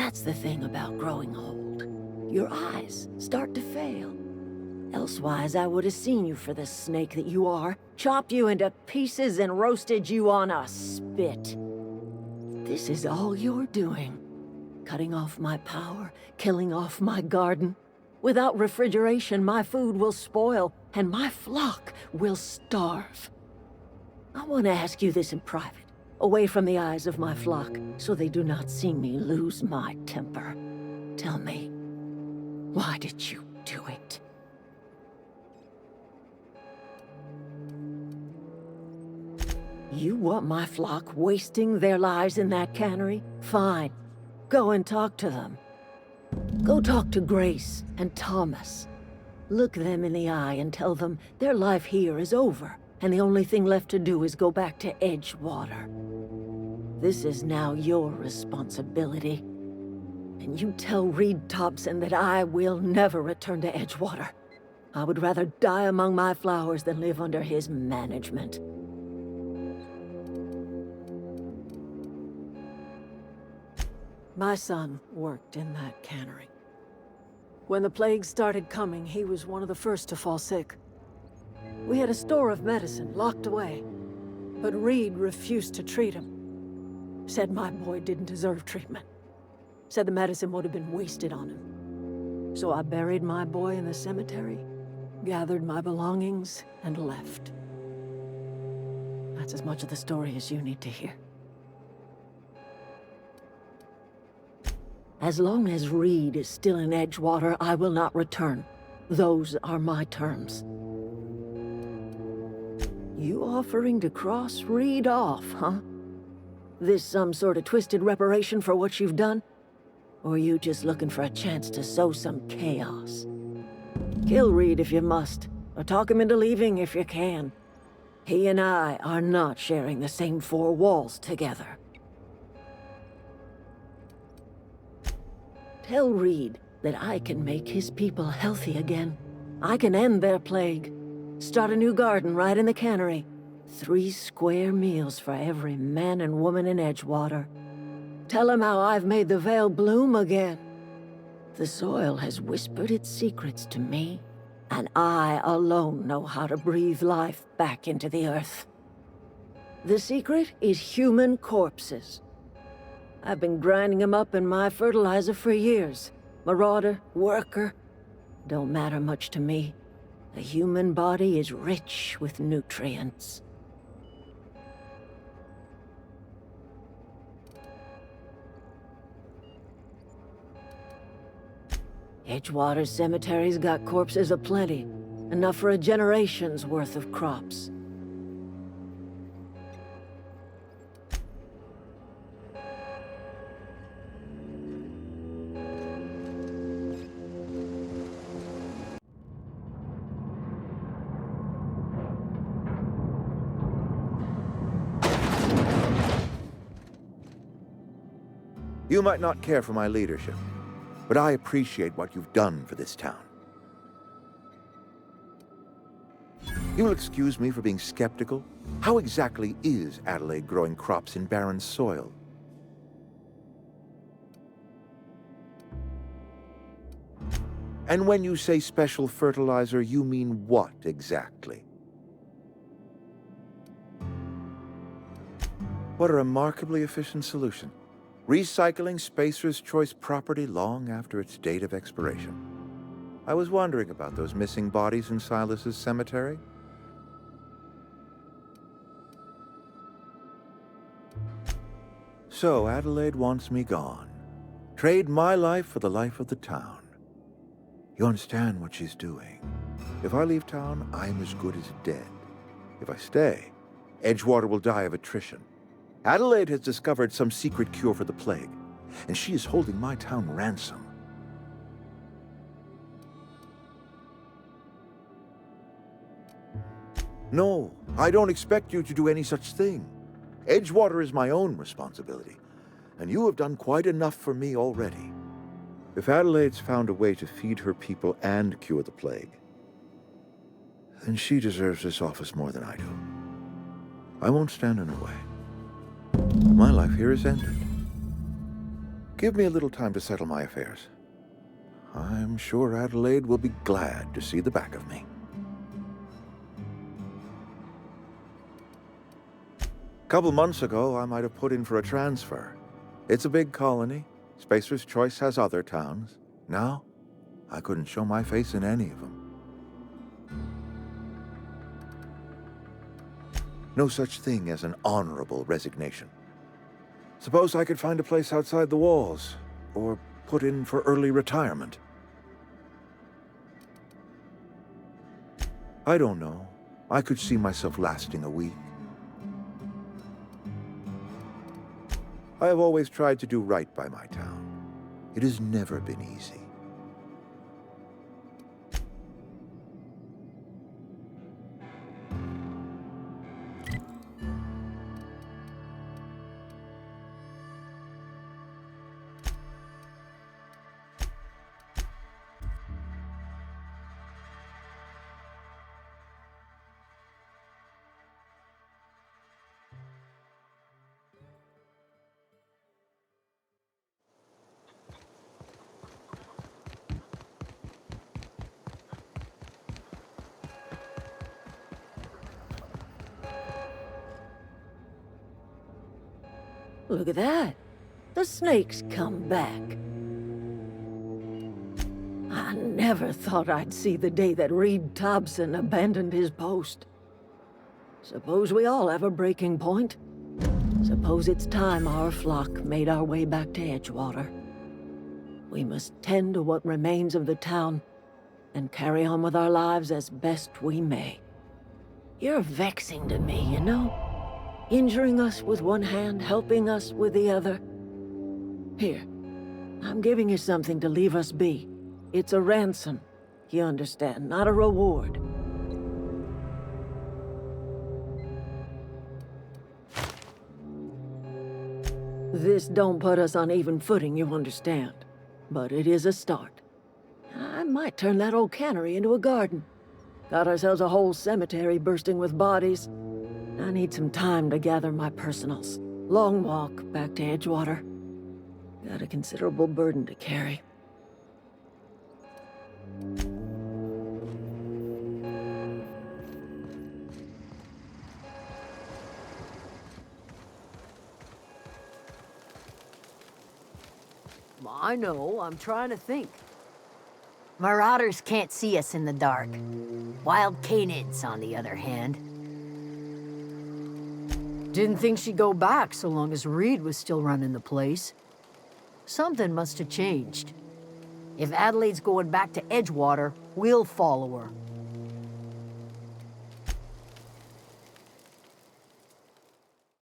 That's the thing about growing old. Your eyes start to fail. Elsewise, I would have seen you for the snake that you are, chopped you into pieces and roasted you on a spit. This is all you're doing. Cutting off my power, killing off my garden. Without refrigeration, my food will spoil, and my flock will starve. I want to ask you this in private, away from the eyes of my flock, so they do not see me lose my temper. Tell me, why did you do it? You want my flock wasting their lives in that cannery? Fine. Go and talk to them. Go talk to Grace and Thomas. Look them in the eye and tell them their life here is over, and the only thing left to do is go back to Edgewater. This is now your responsibility. And you tell Reed Thompson that I will never return to Edgewater. I would rather die among my flowers than live under his management. My son worked in that cannery. When the plague started coming, he was one of the first to fall sick. We had a store of medicine locked away, but Reed refused to treat him. Said my boy didn't deserve treatment. Said the medicine would have been wasted on him. So I buried my boy in the cemetery, gathered my belongings, and left. That's as much of the story as you need to hear. As long as Reed is still in Edgewater, I will not return. Those are my terms. You offering to cross Reed off, huh? This some sort of twisted reparation for what you've done? Or you just looking for a chance to sow some chaos? Kill Reed if you must, or talk him into leaving if you can. He and I are not sharing the same four walls together. Tell Reed that I can make his people healthy again. I can end their plague. Start a new garden right in the cannery. 3 square meals for every man and woman in Edgewater. Tell him how I've made the Vale bloom again. The soil has whispered its secrets to me, and I alone know how to breathe life back into the earth. The secret is human corpses. I've been grinding them up in my fertilizer for years. Marauder, worker, don't matter much to me. The human body is rich with nutrients. Edgewater Cemetery's got corpses aplenty, enough for a generation's worth of crops. You might not care for my leadership, but I appreciate what you've done for this town. You will excuse me for being skeptical. How exactly is Adelaide growing crops in barren soil? And when you say special fertilizer, you mean what exactly? What a remarkably efficient solution. Recycling Spacer's Choice property long after its date of expiration. I was wondering about those missing bodies in Silas's cemetery. So Adelaide wants me gone. Trade my life for the life of the town. You understand what she's doing. If I leave town, I am as good as dead. If I stay, Edgewater will die of attrition. Adelaide has discovered some secret cure for the plague, and she is holding my town ransom. No, I don't expect you to do any such thing. Edgewater is my own responsibility, and you have done quite enough for me already. If Adelaide's found a way to feed her people and cure the plague, then she deserves this office more than I do. I won't stand in her way. My life here is ended. Give me a little time to settle my affairs. I'm sure Adelaide will be glad to see the back of me. A couple months ago, I might have put in for a transfer. It's a big colony. Spacer's Choice has other towns. Now, I couldn't show my face in any of them. No such thing as an honorable resignation. Suppose I could find a place outside the walls, or put in for early retirement. I don't know. I could see myself lasting a week. I have always tried to do right by my town. It has never been easy. Look at that. The snake's come back. I never thought I'd see the day that Reed Thompson abandoned his post. Suppose we all have a breaking point. Suppose it's time our flock made our way back to Edgewater. We must tend to what remains of the town and carry on with our lives as best we may. You're vexing to me, you know? Injuring us with one hand, helping us with the other. Here, I'm giving you something to leave us be. It's a ransom, you understand, not a reward. This don't put us on even footing, you understand. But it is a start. I might turn that old cannery into a garden. Got ourselves a whole cemetery bursting with bodies. I need some time to gather my personals. Long walk back to Edgewater. Got a considerable burden to carry. I know, I'm trying to think. Marauders can't see us in the dark. Wild canids, on the other hand. Didn't think she'd go back so long as Reed was still running the place. Something must have changed. If Adelaide's going back to Edgewater, we'll follow her.